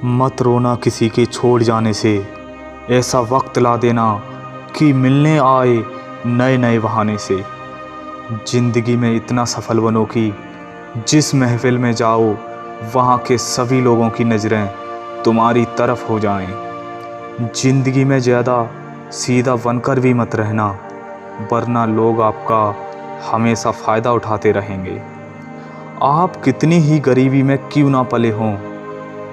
मत रोना किसी के छोड़ जाने से, ऐसा वक्त ला देना कि मिलने आए नए नए बहाने से। ज़िंदगी में इतना सफल बनो कि जिस महफिल में जाओ वहाँ के सभी लोगों की नज़रें तुम्हारी तरफ हो जाएं। ज़िंदगी में ज़्यादा सीधा बनकर भी मत रहना, वरना लोग आपका हमेशा फ़ायदा उठाते रहेंगे। आप कितनी ही गरीबी में क्यों ना पले हों,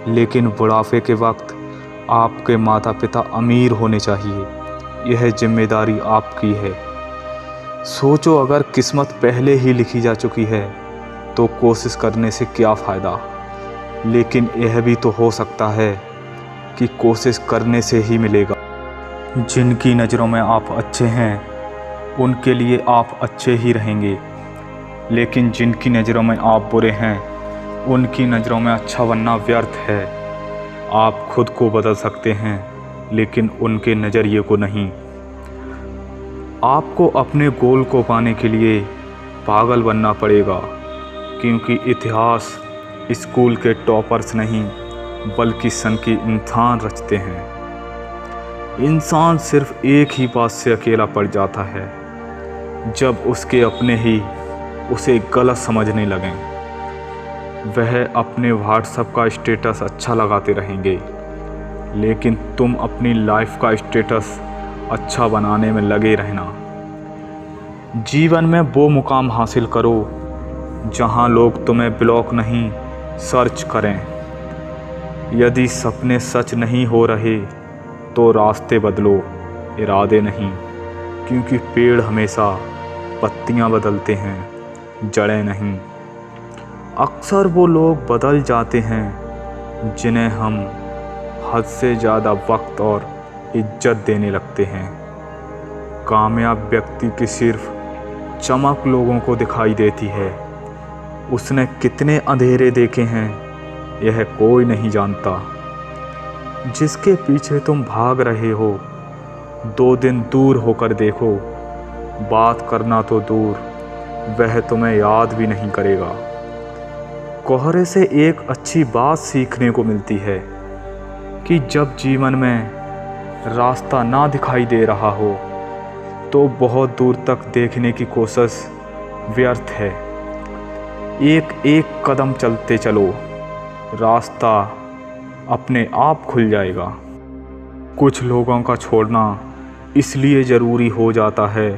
लेकिन बुढ़ापे के वक्त आपके माता पिता अमीर होने चाहिए। यह जिम्मेदारी आपकी है। सोचो, अगर किस्मत पहले ही लिखी जा चुकी है तो कोशिश करने से क्या फ़ायदा। लेकिन यह भी तो हो सकता है कि कोशिश करने से ही मिलेगा। जिनकी नज़रों में आप अच्छे हैं उनके लिए आप अच्छे ही रहेंगे, लेकिन जिनकी नज़रों में आप बुरे हैं उनकी नज़रों में अच्छा बनना व्यर्थ है। आप खुद को बदल सकते हैं, लेकिन उनके नज़रिए को नहीं। आपको अपने गोल को पाने के लिए पागल बनना पड़ेगा, क्योंकि इतिहास स्कूल के टॉपर्स नहीं बल्कि सन के इंसान रचते हैं। इंसान सिर्फ एक ही बात से अकेला पड़ जाता है, जब उसके अपने ही उसे गलत समझने लगें। वह अपने व्हाट्सएप का स्टेटस अच्छा लगाते रहेंगे, लेकिन तुम अपनी लाइफ का स्टेटस अच्छा बनाने में लगे रहना। जीवन में वो मुकाम हासिल करो जहां लोग तुम्हें ब्लॉक नहीं सर्च करें। यदि सपने सच नहीं हो रहे तो रास्ते बदलो, इरादे नहीं, क्योंकि पेड़ हमेशा पत्तियां बदलते हैं, जड़ें नहीं। अक्सर वो लोग बदल जाते हैं जिन्हें हम हद से ज़्यादा वक्त और इज्जत देने लगते हैं। कामयाब व्यक्ति की सिर्फ चमक लोगों को दिखाई देती है, उसने कितने अंधेरे देखे हैं यह कोई नहीं जानता। जिसके पीछे तुम भाग रहे हो 2 दिन दूर होकर देखो, बात करना तो दूर, वह तुम्हें याद भी नहीं करेगा। कोहरे से एक अच्छी बात सीखने को मिलती है कि जब जीवन में रास्ता ना दिखाई दे रहा हो तो बहुत दूर तक देखने की कोशिश व्यर्थ है। एक एक कदम चलते चलो, रास्ता अपने आप खुल जाएगा। कुछ लोगों का छोड़ना इसलिए ज़रूरी हो जाता है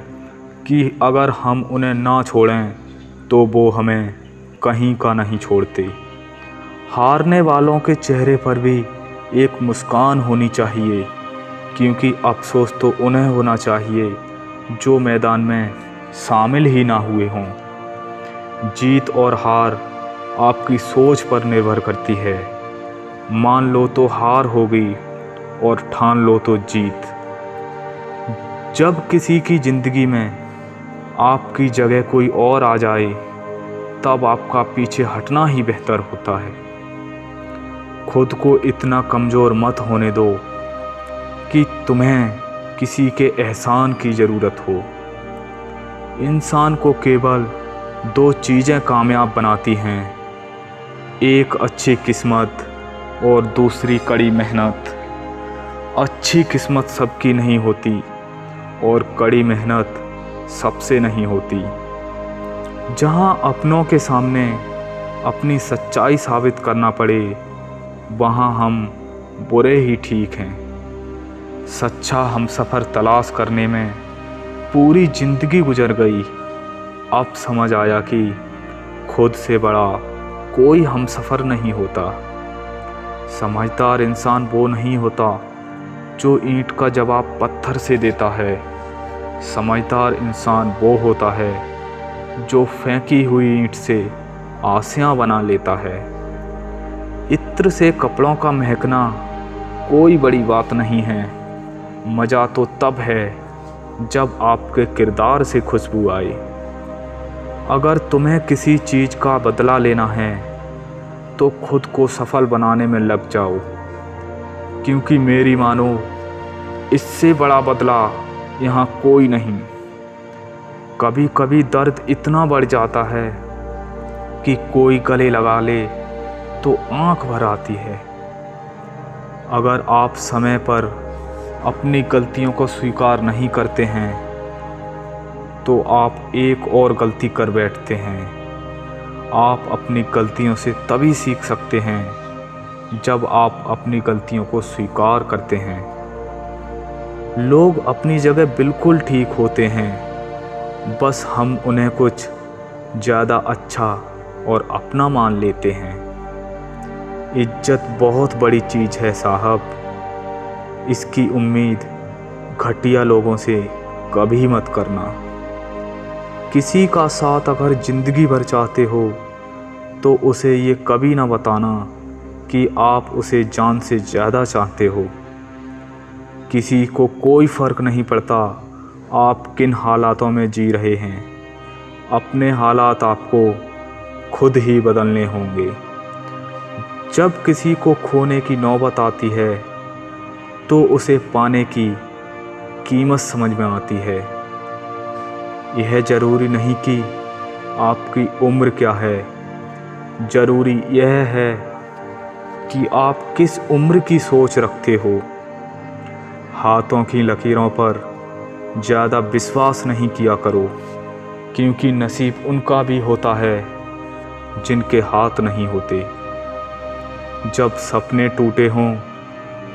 कि अगर हम उन्हें ना छोड़ें तो वो हमें कहीं का नहीं छोड़ते। हारने वालों के चेहरे पर भी एक मुस्कान होनी चाहिए, क्योंकि अफसोस तो उन्हें होना चाहिए जो मैदान में शामिल ही ना हुए हों। जीत और हार आपकी सोच पर निर्भर करती है। मान लो तो हार हो गई और ठान लो तो जीत। जब किसी की ज़िंदगी में आपकी जगह कोई और आ जाए तब आपका पीछे हटना ही बेहतर होता है। खुद को इतना कमज़ोर मत होने दो कि तुम्हें किसी के एहसान की ज़रूरत हो। इंसान को केवल 2 चीज़ें कामयाब बनाती हैं, एक अच्छी किस्मत और दूसरी कड़ी मेहनत। अच्छी किस्मत सबकी नहीं होती और कड़ी मेहनत सबसे नहीं होती। जहां अपनों के सामने अपनी सच्चाई साबित करना पड़े वहां हम बुरे ही ठीक हैं। सच्चा हमसफ़र तलाश करने में पूरी ज़िंदगी गुजर गई। अब समझ आया कि खुद से बड़ा कोई हमसफ़र नहीं होता। समझदार इंसान वो नहीं होता जो ईंट का जवाब पत्थर से देता है। समझदार इंसान वो होता है जो फेंकी हुई ईंट से आसियाँ बना लेता है। इत्र से कपड़ों का महकना कोई बड़ी बात नहीं है। मज़ा तो तब है जब आपके किरदार से खुशबू आए। अगर तुम्हें किसी चीज़ का बदला लेना है तो खुद को सफल बनाने में लग जाओ, क्योंकि मेरी मानो इससे बड़ा बदला यहाँ कोई नहीं। कभी कभी दर्द इतना बढ़ जाता है कि कोई गले लगा ले तो आँख भर आती है। अगर आप समय पर अपनी गलतियों को स्वीकार नहीं करते हैं तो आप एक और गलती कर बैठते हैं। आप अपनी गलतियों से तभी सीख सकते हैं जब आप अपनी गलतियों को स्वीकार करते हैं। लोग अपनी जगह बिल्कुल ठीक होते हैं, बस हम उन्हें कुछ ज़्यादा अच्छा और अपना मान लेते हैं। इज्जत बहुत बड़ी चीज़ है साहब, इसकी उम्मीद घटिया लोगों से कभी मत करना। किसी का साथ अगर ज़िंदगी भर चाहते हो तो उसे ये कभी ना बताना कि आप उसे जान से ज़्यादा चाहते हो। किसी को कोई फ़र्क नहीं पड़ता आप किन हालातों में जी रहे हैं, अपने हालात आपको खुद ही बदलने होंगे। जब किसी को खोने की नौबत आती है तो उसे पाने की कीमत समझ में आती है। यह ज़रूरी नहीं कि आपकी उम्र क्या है, ज़रूरी यह है कि आप किस उम्र की सोच रखते हो। हाथों की लकीरों पर ज़्यादा विश्वास नहीं किया करो, क्योंकि नसीब उनका भी होता है जिनके हाथ नहीं होते। जब सपने टूटे हों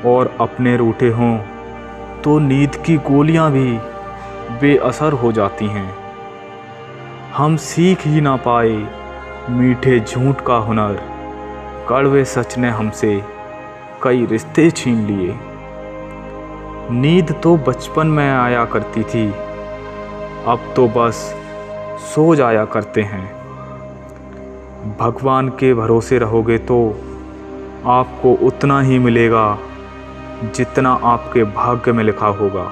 और अपने रूठे हों तो नींद की गोलियां भी बेअसर हो जाती हैं। हम सीख ही ना पाए मीठे झूठ का हुनर, कड़वे सच ने हमसे कई रिश्ते छीन लिए। नींद तो बचपन में आया करती थी, अब तो बस सो जाया करते हैं। भगवान के भरोसे रहोगे तो आपको उतना ही मिलेगा जितना आपके भाग्य में लिखा होगा,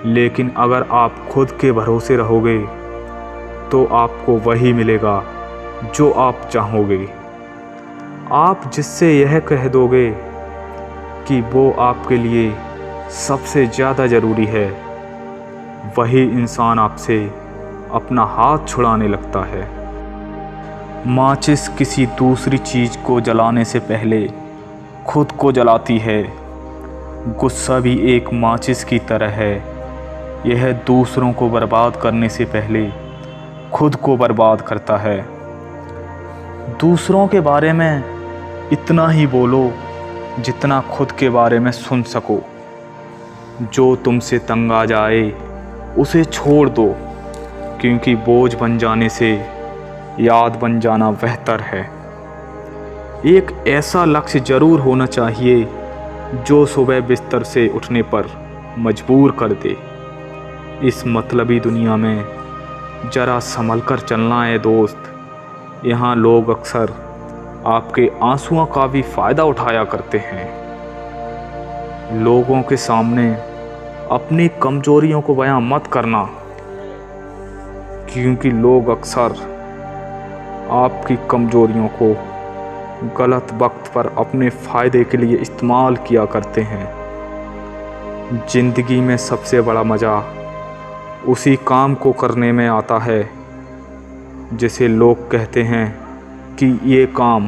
लेकिन अगर आप खुद के भरोसे रहोगे तो आपको वही मिलेगा जो आप चाहोगे। आप जिससे यह कह दोगे कि वो आपके लिए सबसे ज़्यादा ज़रूरी है, वही इंसान आपसे अपना हाथ छुड़ाने लगता है। माचिस किसी दूसरी चीज़ को जलाने से पहले खुद को जलाती है। गुस्सा भी एक माचिस की तरह है, यह दूसरों को बर्बाद करने से पहले खुद को बर्बाद करता है। दूसरों के बारे में इतना ही बोलो जितना खुद के बारे में सुन सको। जो तुमसे तंग आ जाए उसे छोड़ दो, क्योंकि बोझ बन जाने से याद बन जाना बेहतर है। एक ऐसा लक्ष्य ज़रूर होना चाहिए जो सुबह बिस्तर से उठने पर मजबूर कर दे। इस मतलबी दुनिया में ज़रा संभल कर चलना है दोस्त। यहाँ लोग अक्सर आपके आंसुओं का भी फ़ायदा उठाया करते हैं। लोगों के सामने अपनी कमज़ोरियों को बयां मत करना, क्योंकि लोग अक्सर आपकी कमज़ोरियों को गलत वक्त पर अपने फ़ायदे के लिए इस्तेमाल किया करते हैं। ज़िंदगी में सबसे बड़ा मज़ा उसी काम को करने में आता है जिसे लोग कहते हैं कि ये काम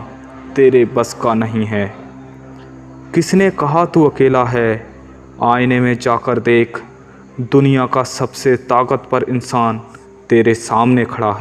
तेरे बस का नहीं है। किसने कहा तू अकेला है? आईने में जाकर देख, दुनिया का सबसे ताकतवर इंसान तेरे सामने खड़ा है।